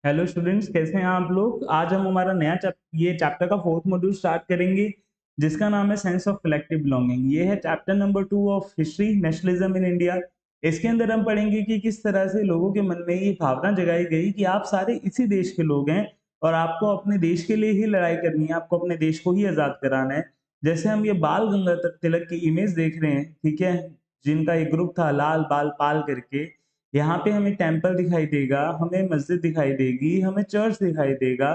Hello students, कैसे हैं आप लोग। आज हम हमारा नया ये चैप्टर का फोर्थ मॉड्यूल स्टार्ट करेंगे, जिसका नाम है सेंस ऑफ कलेक्टिव बिलोंगिंग। ये है chapter number 2 of history nationalism in India. इसके अंदर हम पढ़ेंगे कि किस तरह से लोगों के मन में ये भावना जगाई गई कि आप सारे इसी देश के लोग हैं और आपको अपने देश के लिए ही लड़ाई करनी है, आपको अपने देश को ही आजाद कराना है। जैसे हम ये बाल गंगाधर तिलक की इमेज देख रहे हैं, ठीक है, जिनका एक ग्रुप था लाल बाल पाल करके। यहाँ पे हमें टेम्पल दिखाई देगा, हमें मस्जिद दिखाई देगी, हमें चर्च दिखाई देगा।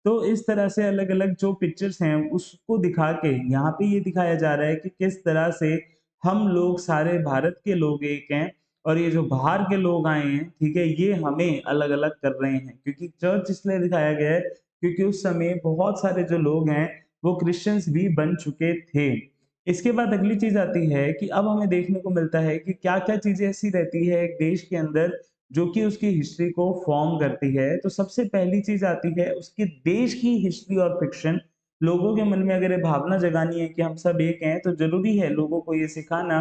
तो इस तरह से अलग-अलग जो पिक्चर्स हैं उसको दिखा के यहाँ पे ये दिखाया जा रहा है कि किस तरह से हम लोग सारे भारत के लोग एक हैं और ये जो बाहर के लोग आए हैं, ठीक है, ये हमें अलग-अलग कर रहे हैं। क्योंकि चर्च इसलिए दिखाया गया है क्योंकि उस समय बहुत सारे जो लोग हैं वो क्रिश्चियंस भी बन चुके थे। इसके बाद अगली चीज़ आती है कि अब हमें देखने को मिलता है कि क्या-क्या चीज़ें ऐसी रहती है एक देश के अंदर जो कि उसकी हिस्ट्री को फ़ॉर्म करती है। तो सबसे पहली चीज़ आती है उसके देश की हिस्ट्री और फ़िक्शन। लोगों के मन में अगर ये भावना जगानी है कि हम सब एक हैं, तो ज़रूरी है लोगों को ये सिखाना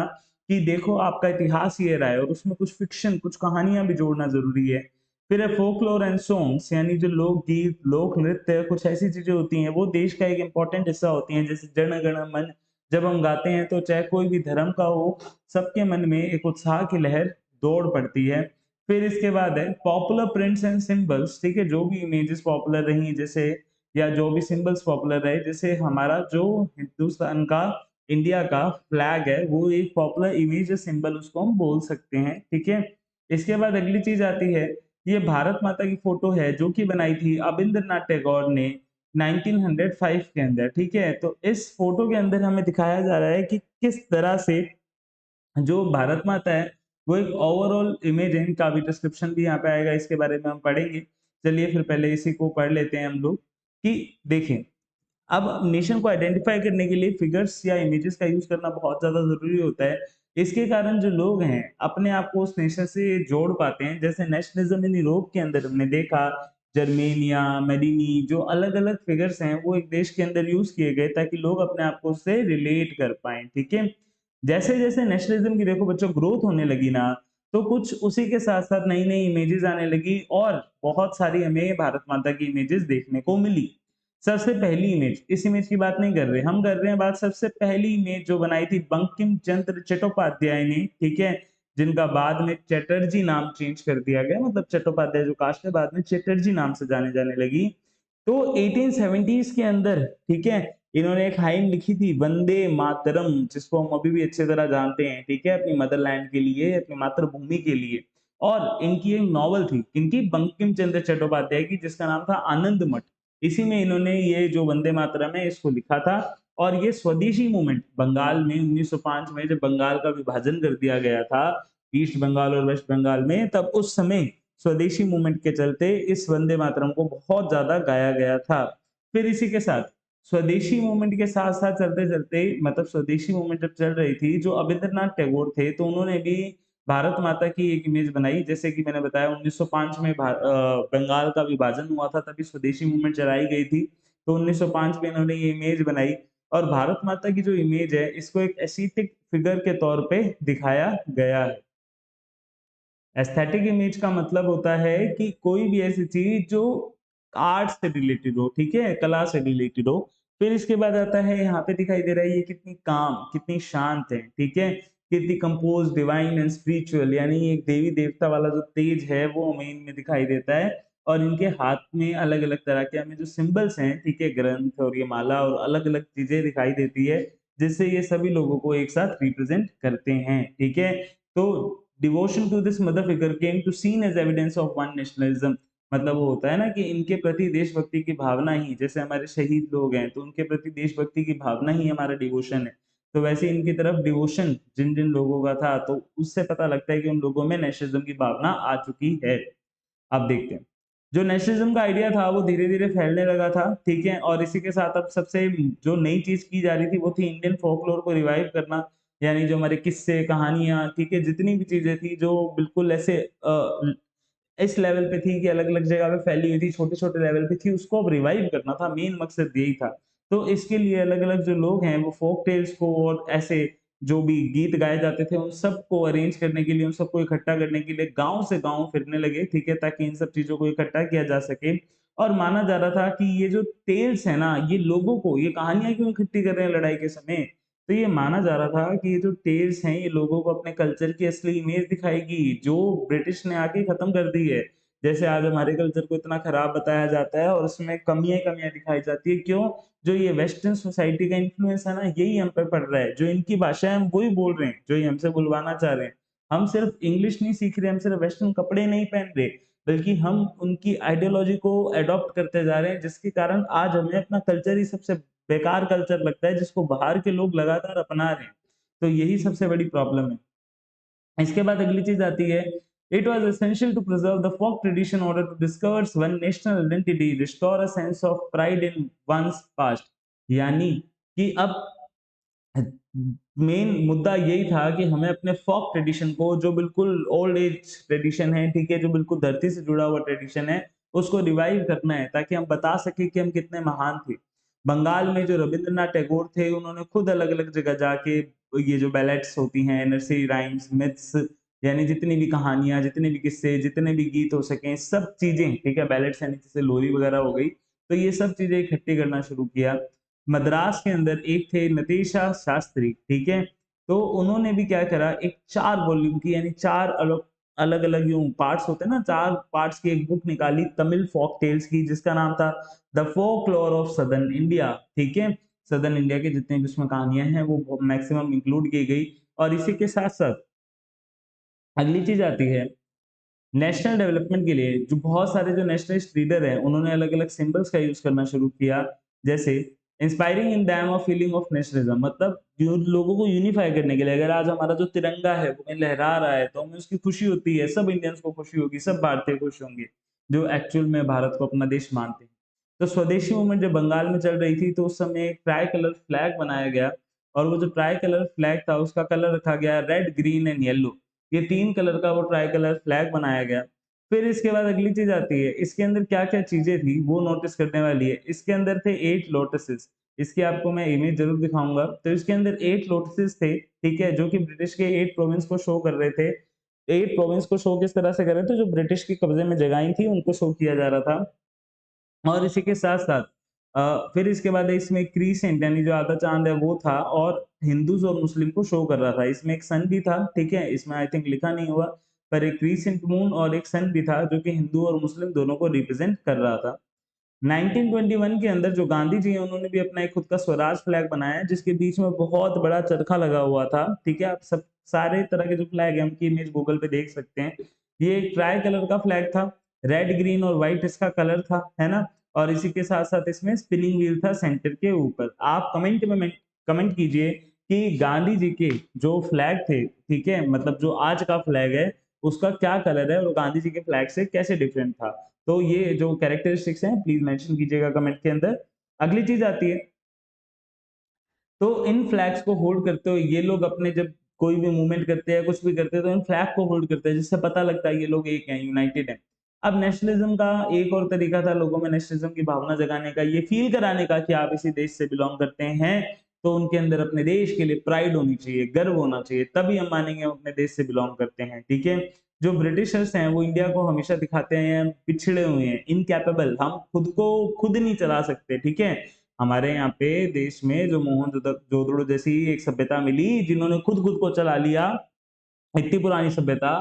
कि देखो आपका इतिहास ये रहा है और उसमें कुछ फ़िक्शन, कुछ कहानियाँ भी जोड़ना ज़रूरी है। फिर है फ़ोकलोर एंड सॉन्ग्स, यानी जो लोकगीत, लोक नृत्य, कुछ ऐसी चीज़ें होती हैं, वो देश का एक इम्पोर्टेंट हिस्सा होती हैं। जैसे जन गण मन जब हम गाते हैं तो चाहे कोई भी धर्म का हो, सबके मन में एक उत्साह की लहर दौड़ पड़ती है। फिर इसके बाद है पॉपुलर प्रिंट्स एंड सिंबल्स, ठीक है, जो भी इमेजेस पॉपुलर रही जैसे या जो भी सिंबल्स पॉपुलर रहे, जैसे हमारा जो हिंदुस्तान का इंडिया का फ्लैग है वो एक पॉपुलर इमेज या सिंबल उसको हम बोल सकते हैं, ठीक है। इसके बाद अगली चीज आती है, ये भारत माता की फोटो है जो कि बनाई थी अबिंद्रनाथ टैगोर ने 1905 के अंदर, ठीक है। तो इस फोटो के अंदर हमें दिखाया जा रहा है कि किस तरह से जो भारत माता है वो एक ओवरऑल इमेज है। इनका भी डिस्क्रिप्शन भी यहाँ पे आएगा, इसके बारे में हम पढ़ेंगे। चलिए फिर पहले इसी को पढ़ लेते हैं हम लोग कि देखें, अब नेशन को आइडेंटिफाई करने के लिए फिगर्स या इमेजेस का यूज करना बहुत ज्यादा जरूरी होता है। इसके कारण जो लोग हैं अपने आप को उस नेशन से जोड़ पाते हैं। जैसे नेशनलिज्म इन यूरोप के अंदर हमने देखा, जर्मेनिया, मेडिनी, जो अलग अलग फिगर्स हैं वो एक देश के अंदर यूज किए गए ताकि लोग अपने आप को उससे रिलेट कर पाए, ठीक है। जैसे जैसे नेशनलिज्म की देखो बच्चों ग्रोथ होने लगी ना, तो कुछ उसी के साथ साथ नई नई इमेजेस आने लगी और बहुत सारी हमें भारत माता की इमेजेस देखने को मिली। सबसे पहली इमेज, इस इमेज की बात नहीं कर रहे, हम कर रहे हैं बात सबसे पहली इमेज जो बनाई थी बंकिम चंद्र चट्टोपाध्याय ने, ठीक है, जिनका बाद में चटर्जी नाम चेंज कर दिया गया। मतलब चट्टोपाध्याय जो कास्ट है बाद में चटर्जी नाम से जाने जाने लगी। तो 1870s के अंदर, ठीक है, इन्होंने एक हाइम लिखी थी वंदे मातरम, जिसको हम अभी भी अच्छी तरह जानते हैं, ठीक है, अपनी मदरलैंड के लिए, अपनी मातृभूमि के लिए। और इनकी एक नॉवल थी, इनकी बंकिम चंद्र चट्टोपाध्याय की, जिसका नाम था आनंद मठ। इसी में इन्होंने ये जो वंदे मातरम है इसको लिखा था। और ये स्वदेशी मूवमेंट बंगाल में 1905 में जब बंगाल का विभाजन कर दिया गया था ईस्ट बंगाल और वेस्ट बंगाल में, तब उस समय स्वदेशी मूवमेंट के चलते इस वंदे मातरम को बहुत ज्यादा गाया गया था। फिर इसी के साथ स्वदेशी मूवमेंट के साथ साथ चलते चलते, मतलब स्वदेशी मूवमेंट जब चल रही थी, जो अबिंद्रनाथ टैगोर थे तो उन्होंने भी भारत माता की एक इमेज बनाई। जैसे कि मैंने बताया 1905 में बंगाल का विभाजन हुआ था, तभी स्वदेशी मूवमेंट चलाई गई थी। तो 1905 में इन्होंने ये इमेज बनाई और भारत माता की जो इमेज है इसको एक एस्थेटिक फिगर के तौर पे दिखाया गया है। एस्थेटिक इमेज का मतलब होता है कि कोई भी ऐसी चीज जो आर्ट से रिलेटेड हो, ठीक है, कला से रिलेटेड हो। फिर इसके बाद आता है, यहाँ पे दिखाई दे रहा है ये कितनी काम, कितनी शांत है, ठीक है, कितनी कंपोज, डिवाइन एंड स्पिरिचुअल, यानी एक देवी देवता वाला जो तेज है वो हमें इनमें दिखाई देता है। और इनके हाथ में अलग अलग तरह के हमें जो सिंबल्स हैं, ठीक है, ग्रंथ और ये माला और अलग अलग चीजें दिखाई देती है, जिससे ये सभी लोगों को एक साथ रिप्रेजेंट करते हैं, ठीक है। तो devotion to this mother figure came to seen as evidence of one nationalism. मतलब वो होता है ना कि इनके प्रति देशभक्ति की भावना ही, जैसे हमारे शहीद लोग हैं तो उनके प्रति देशभक्ति की भावना ही हमारा डिवोशन है। तो वैसे इनकी तरफ डिवोशन जिन जिन लोगों का था, तो उससे पता लगता है कि उन लोगों में नेशनलिज्म की भावना आ चुकी है। अब देखते हैं, जो नेशनलिज्म का आइडिया था वो धीरे धीरे फैलने लगा था, ठीक है। और इसी के साथ अब सबसे जो नई चीज की जा रही थी वो थी इंडियन फोकलोर को रिवाइव करना। यानी जो हमारे किस्से कहानियां, ठीक है, जितनी भी चीजें थी जो बिल्कुल ऐसे इस लेवल पे थी कि अलग-अलग जगह पे फैली हुई थी, छोटे-छोटे लेवल पे थी, उसको अब रिवाइव करना था, मेन मकसद यही था। तो इसके लिए अलग-अलग जो लोग हैं वो फोक टेल्स को और ऐसे जो भी गीत गाए जाते थे उन सबको अरेंज करने के लिए, उन सबको इकट्ठा करने के लिए गाँव से गाँव फिरने लगे, ठीक है? ताकि इन सब चीज़ों को इकट्ठा किया जा सके और माना जा रहा था कि ये जो टेल्स है ना, ये लोगों को ये कहानियाँ क्यों इकट्ठी कर रहे हैं लड़ाई के समय? तो ये माना जा रहा था कि ये जो टेल्स हैं, ये लोगों को अपने कल्चर की असली इमेज दिखाएगी, जो ब्रिटिश ने आके खत्म कर दी है। जैसे आज हमारे कल्चर को इतना खराब बताया जाता है और उसमें कमियाँ ही कमियाँ दिखाई जाती है, क्यों? जो ये वेस्टर्न सोसाइटी का इन्फ्लुएंस है ना, यही हम पे पड़ रहा है। जो इनकी भाषा है हम वही बोल रहे हैं, जो ये हमसे बुलवाना चाह रहे हैं। हम सिर्फ इंग्लिश नहीं सीख रहे, हम सिर्फ वेस्टर्न कपड़े नहीं पहन रहे, बल्कि हम उनकी आइडियोलॉजी को एडॉप्ट करते जा रहे हैं, जिसके कारण आज हमें अपना कल्चर ही सबसे बेकार कल्चर लगता है, जिसको बाहर के लोग लगातार अपना रहे हैं। तो यही सबसे बड़ी प्रॉब्लम है। इसके बाद अगली चीज आती है, it was essential to preserve the folk tradition order to discover one national identity, restore a sense of pride in one's past. यानी कि अब मेन मुद्दा यही था कि हमें अपने फोक ट्रेडिशन को, जो बिल्कुल ओल्ड एज ट्रेडिशन है, ठीक है, जो बिल्कुल धरती से जुड़ा हुआ ट्रेडिशन है, उसको रिवाइव करना है ताकि हम बता सके कि हम कितने महान थे। बंगाल में जो रविंद्रनाथ टैगोर थे, उन्होंने खुद अलग-अलग जगह जाके ये जो बैलेट्स होती हैं, नर्सरी राइम्स, मिथ्स, यानी जितनी भी कहानियाँ, जितने भी किस्से, जितने भी गीत हो सकें, सब चीज़ें, ठीक है, बैलेट्स यानी जैसे लोरी वगैरह हो गई, तो ये सब चीज़ें इकट्ठी करना शुरू किया। मद्रास के अंदर एक थे नतीशा शास्त्री, ठीक है? तो उन्होंने भी क्या करा, एक 4 वॉल्यूम की, यानी 4 अलग-अलग यूँ पार्ट्स होते हैं ना, 4 पार्ट्स की एक बुक निकाली तमिल फ़ोक टेल्स की, जिसका नाम था the folklore of southern India, ठीक है? सदर्न इंडिया की जितनी भी उसमें कहानियाँ हैं, वो मैक्सिमम इंक्लूड की गई और इसी के साथ-साथ अगली चीज़ आती है, नेशनल डेवलपमेंट के लिए जो बहुत सारे जो नेशनलिस्ट लीडर हैं, उन्होंने अलग-अलग सिंबल्स का यूज़ करना शुरू किया। जैसे inspiring in them a feeling of nationalism, मतलब जो लोगों को यूनिफाई करने के लिए, अगर आज हमारा जो तिरंगा है वो लहरा रहा है, तो हमें उसकी खुशी होती है, सब इंडियंस को खुशी होगी, सब भारतीय खुश होंगे, जो एक्चुअल में भारत को अपना देश मानते हैं। तो स्वदेशी मूवमेंट जब बंगाल में चल रही थी, तो उस समय एक ट्राई कलर फ्लैग बनाया गया और वो जो ट्राई कलर फ्लैग था, उसका कलर रखा गया रेड, ग्रीन एंड येलो। ये 3 कलर का वो ट्राई कलर फ्लैग बनाया गया। फिर इसके बाद अगली चीज़ आती है, इसके अंदर क्या-क्या चीज़ें थी, वो नोटिस करने वाली है। इसके अंदर थे 8 लोटसेस, इसकी आपको मैं इमेज ज़रूर दिखाऊँगा। तो इसके अंदर 8 लोटसेस थे, ठीक है? जो कि ब्रिटिश के 8 प्रोविंस को शो कर रहे थे। 8 प्रोविंस को शो किस तरह से कर रहे थे, जो ब्रिटिश के कब्ज़े में जगहें थी, उनको शो किया जा रहा था। और इसी के साथ-साथ फिर इसके बाद इसमें क्रीसेंट, यानी जो आधा चाँद है वो था और हिंदूज़ और मुस्लिम को शो कर रहा था। इसमें एक सन भी था, ठीक है? इसमें आई थिंक लिखा नहीं हुआ, पर एक क्रीसेंट मून और एक सन भी था, जो कि हिंदू और मुस्लिम दोनों को रिप्रेज़ेंट कर रहा था। 1921 के अंदर जो गांधी जी हैं, उन्होंने भी अपना एक खुद का स्वराज फ्लैग बनाया है, जिसके बीच में बहुत बड़ा चरखा लगा हुआ था, ठीक है? आप सब सारे तरह के जो फ्लैग हैं, उनकी इमेज गूगल पे देख सकते हैं। ये एक ट्राई कलर का फ्लैग था, रेड, ग्रीन और व्हाइट इसका कलर था, है ना? और इसी के साथ-साथ इसमें स्पिनिंग व्हील था सेंटर के ऊपर। आप कमेंट कीजिए कि गांधी जी के जो फ्लैग थे, ठीक है? मतलब जो आज का फ्लैग है, उसका क्या कलर है और गांधी जी के फ्लैग से कैसे डिफरेंट था? तो ये जो कैरेक्टरिस्टिक्स हैं, प्लीज़ मेंशन कीजिएगा कमेंट के अंदर। अगली चीज़ आती है, तो इन फ्लैग्स को होल्ड करते हुए ये लोग अपने जब कोई भी मूवमेंट करते हैं, कुछ भी करते हैं, तो इन फ्लैग को होल्ड करते हैं, जिससे पता लगता है ये लोग एक हैं, यूनाइटेड हैं। अब नेशनलिज़्म का एक और तरीका था लोगों में नेशनलिज़्म की भावना जगाने का, ये फ़ील कराने का कि आप इसी देश से बिलॉन्ग करते हैं, तो उनके अंदर अपने देश के लिए प्राइड होनी चाहिए, गर्व होना चाहिए, तभी हम मानेंगे हम अपने देश से बिलॉन्ग करते हैं, ठीक है? जो ब्रिटिशर्स हैं, वो इंडिया को हमेशा दिखाते हैं पिछड़े हुए हैं, इनकैपेबल, हम खुद को खुद नहीं चला सकते, ठीक है? हमारे यहाँ पे देश में जो मोहनजोदड़ो जैसी एक सभ्यता मिली, जिन्होंने खुद-खुद को चला लिया, इतनी पुरानी सभ्यता,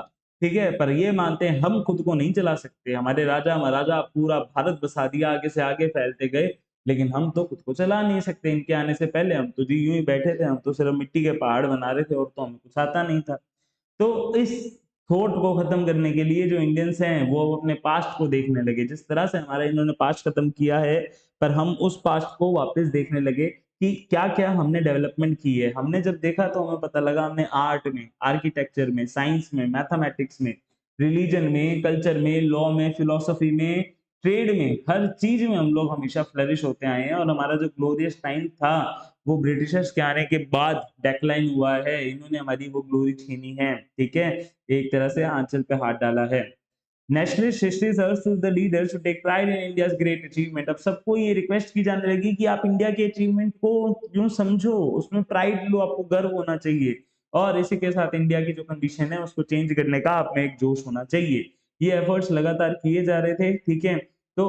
ठीक है? पर ये मानते हैं हम खुद को नहीं चला सकते, हमारे राजा-महाराजा पूरा भारत बसा दिया, आगे से आगे फैलते गए, लेकिन हम तो खुद को चला नहीं सकते इनके आने से पहले, हम तो जी यूँ ही बैठे थे, हम तो सिर्फ मिट्टी के पहाड़ बना रहे थे और तो हमें कुछ आता नहीं था। तो इस थॉट को खत्म करने के लिए जो इंडियंस हैं, वो अब अपने पास्ट को देखने लगे। जिस तरह से हमारा इन्होंने पास्ट खत्म किया है, पर हम उस पास्ट को वापस देखने लगे कि क्या-क्या हमने डेवलपमेंट की है। हमने जब देखा तो हमें पता लगा हमने आर्ट में, आर्किटेक्चर में, साइंस में, मैथमेटिक्स में, रिलिजन में, कल्चर में, लॉ में, फिलॉसफी में, ट्रेड में, हर चीज़ में हम लोग हमेशा फ्लरिश होते आए हैं और हमारा जो ग्लोरियस टाइम था, वो ब्रिटिशर्स के आने के बाद डेक्लाइन हुआ है। इन्होंने हमारी वो ग्लोरी छीनी है, ठीक है? एक तरह से आँचल पे हाथ डाला है। Nationalist history serves to the leaders to take pride in India's great achievement. अब सबको ये रिक्वेस्ट की जाने लगी कि आप इंडिया के अचीवमेंट को यूं समझो, उसमें प्राइड लो, आपको गर्व होना चाहिए, और इसी के साथ इंडिया की जो कंडीशन है उसको चेंज करने का आप में एक जोश होना चाहिए। ये एफर्ट्स लगातार किए जा रहे थे, ठीक है। तो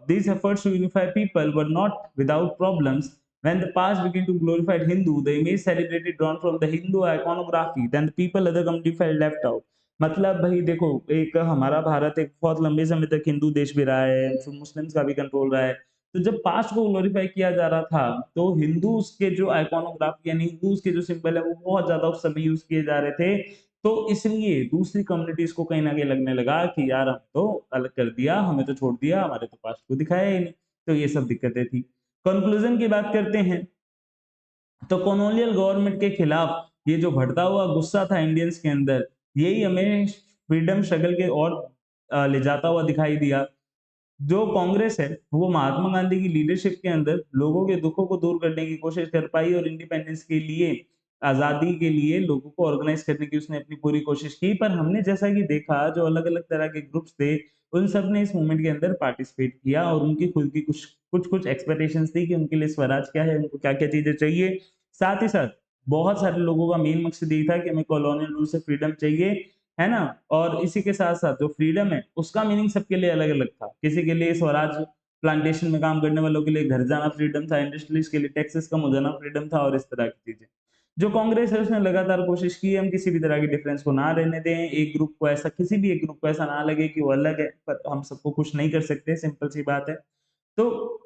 these efforts to unify people were not without problems. When the past began to glorify Hindu, the image celebrated drawn from the Hindu iconography, then the people other community felt left out. मतलब भाई देखो, एक हमारा भारत एक बहुत लंबे समय तक हिंदू देश भी रहा है, फिर मुस्लिम्स का भी कंट्रोल रहा है। तो जब पास्ट को ग्लोरीफाई किया जा रहा था, तो हिंदूज के जो आइकोनोग्राफी यानी हिंदूज के जो सिंबल है वो बहुत ज्यादा उस समय यूज किए जा रहे थे। तो इसलिए दूसरी कम्युनिटीज को कहीं ना कहीं लगने लगा कि यार हम तो अलग कर दिया, हमें तो छोड़ दिया, हमारे तो पास्ट को दिखाया ही नहीं। तो ये सब दिक्कतें थी। कंक्लूजन की बात करते हैं, तो कॉलोनियल गवर्नमेंट के खिलाफ ये जो बढ़ता हुआ गुस्सा था इंडियंस के अंदर, यही हमें फ्रीडम स्ट्रगल के और ले जाता हुआ दिखाई दिया। जो कांग्रेस है वो महात्मा गांधी की लीडरशिप के अंदर लोगों के दुखों को दूर करने की कोशिश कर पाई, और इंडिपेंडेंस के लिए, आजादी के लिए लोगों को ऑर्गेनाइज करने की उसने अपनी पूरी कोशिश की। पर हमने जैसा कि देखा, जो अलग अलग तरह के ग्रुप्स थे उन सब ने इस मूवमेंट के अंदर पार्टिसिपेट किया, और उनकी खुद की कुछ कुछ कुछ एक्सपेक्टेशंस थी कि उनके लिए स्वराज क्या है, उनको क्या क्या चीजें चाहिए। साथ ही साथ बहुत सारे लोगों का मेन मकसद यही था कि हमें कॉलोनियल रूल से फ्रीडम चाहिए, है ना। और इसी के साथ साथ जो फ्रीडम है उसका मीनिंग सबके लिए अलग अलग था। किसी के लिए स्वराज प्लांटेशन में काम करने वालों के लिए घर जाना फ्रीडम था, इंडस्ट्रियलिस्ट के लिए टैक्सेस कम हो जाना फ्रीडम था, और इस तरह की चीजें। जो कांग्रेस है उसने लगातार कोशिश की हम किसी भी तरह की डिफरेंस को ना रहने दें, एक ग्रुप को ऐसा, किसी भी एक ग्रुप को ऐसा ना लगे कि वो अलग है, पर हम सबको खुश नहीं कर सकते, सिंपल सी बात है। तो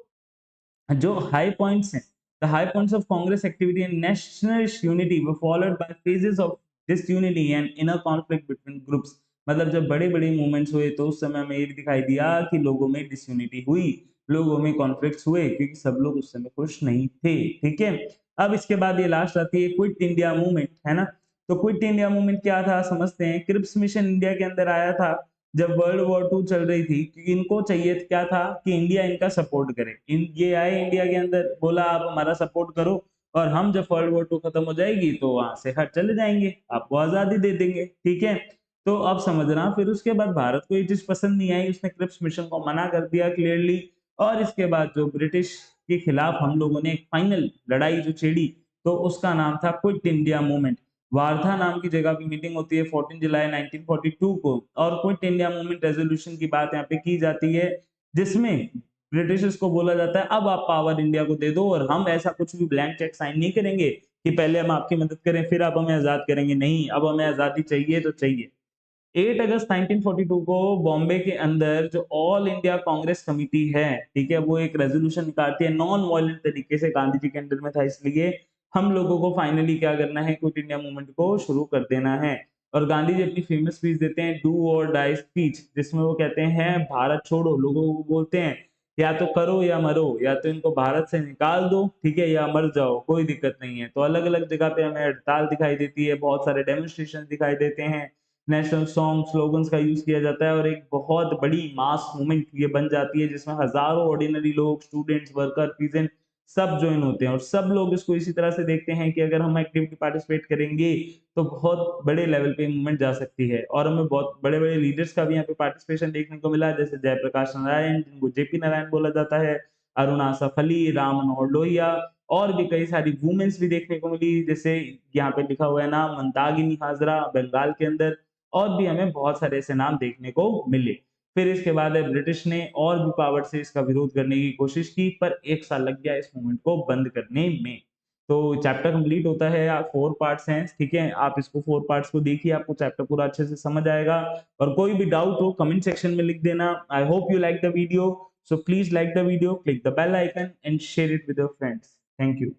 जो हाई पॉइंट्स हैं, the high points of Congress activity and nationalist unity were followed by phases of disunity and inner conflict between groups. मतलब जब बड़े-बड़े मूवमेंट्स हुए तो उस समय हमें ये भी दिखाई दिया कि लोगों में डिसयूनिटी हुई, लोगों में कॉन्फ्लिक्ट्स हुए, क्योंकि सब लोग उस समय खुश नहीं थे, ठीक है। अब इसके बाद ये लास्ट आती है क्विट इंडिया मूवमेंट, है ना। तो क्विट इंडिया मूवमेंट क्या था समझते हैं। क्रिप्स मिशन इंडिया के अंदर आया था जब वर्ल्ड वॉर 2 चल रही थी, क्योंकि इनको चाहिए क्या था कि इंडिया इनका सपोर्ट करे। ये आए इंडिया के अंदर, बोला आप हमारा सपोर्ट करो, और हम जब वर्ल्ड वॉर 2 खत्म हो जाएगी तो वहां से हट चले जाएंगे, आपको आजादी दे देंगे, ठीक है। तो अब समझना, फिर उसके बाद भारत को ये चीज पसंद नहीं आई, उसने क्रिप्स मिशन को मना कर दिया क्लियरली। और इसके बाद जो ब्रिटिश के खिलाफ हम लोगों ने एक फाइनल लड़ाई जो छेड़ी, तो उसका नाम था क्विट इंडिया मूवमेंट। वार्धा नाम की जगह पे मीटिंग होती है 14 जुलाई 1942 को, और क्विट इंडिया मूवमेंट रेजोल्यूशन की बात यहाँ पे की जाती है, जिसमें ब्रिटिशर्स को बोला जाता है अब आप पावर इंडिया को दे दो, और हम ऐसा कुछ भी ब्लैंक चेक साइन नहीं करेंगे कि पहले हम आपकी मदद करें फिर आप हमें आजाद करेंगे, नहीं, अब हमें आजादी चाहिए तो चाहिए। 8 अगस्त 1942 को बॉम्बे के अंदर जो ऑल इंडिया कांग्रेस कमेटी है, ठीक है, वो एक रेजोल्यूशन निकालती है नॉन वायलेंट तरीके से, गांधी जी के अंडर में था, इसलिए हम लोगों को फाइनली क्या करना है, क्विट इंडिया मूवमेंट को शुरू कर देना है। और गांधी जी अपनी फेमस स्पीच देते हैं, डू और डाई स्पीच, जिसमें वो कहते हैं भारत छोड़ो, लोगों को बोलते हैं या तो करो या मरो, या तो इनको भारत से निकाल दो, ठीक है, या मर जाओ, कोई दिक्कत नहीं है। तो अलग अलग जगह पे हमें हड़ताल दिखाई देती है, बहुत सारे डेमोन्स्ट्रेशन दिखाई देते हैं, नेशनल सॉन्ग स्लोगन्स का यूज किया जाता है, और एक बहुत बड़ी मास मूवमेंट ये बन जाती है जिसमें हजारों ऑर्डिनरी लोग, स्टूडेंट्स, वर्कर, पीजेंट सब ज्वाइन होते हैं, और सब लोग इसको इसी तरह से देखते हैं कि अगर हम एक्टिविटी पार्टिसिपेट करेंगे तो बहुत बड़े लेवल पे मूवमेंट जा सकती है। और हमें बहुत बड़े बड़े लीडर्स का भी यहाँ पे पार्टिसिपेशन देखने को मिला, जैसे जयप्रकाश नारायण, जिनको जेपी नारायण बोला जाता है, अरुणा आसफ अली, राम मनोहर लोहिया, और भी कई सारी वुमेन्स भी देखने को मिली, जैसे यहाँ पे लिखा हुआ है नाम मंदाकिनी हाजरा बंगाल के अंदर, और भी हमें बहुत सारे ऐसे नाम देखने को मिले। फिर इसके बाद ब्रिटिश ने और भी पावर से इसका विरोध करने की कोशिश की, पर 1 साल लग गया इस मूवमेंट को बंद करने में। तो चैप्टर कंप्लीट होता है, 4 पार्ट्स हैं, ठीक है, आप इसको 4 पार्ट्स को देखिए, आपको चैप्टर पूरा अच्छे से समझ आएगा। और कोई भी डाउट हो कमेंट सेक्शन में लिख देना। I hope you like the video, so please like the video, click the bell icon and share it with your friends. Thank you.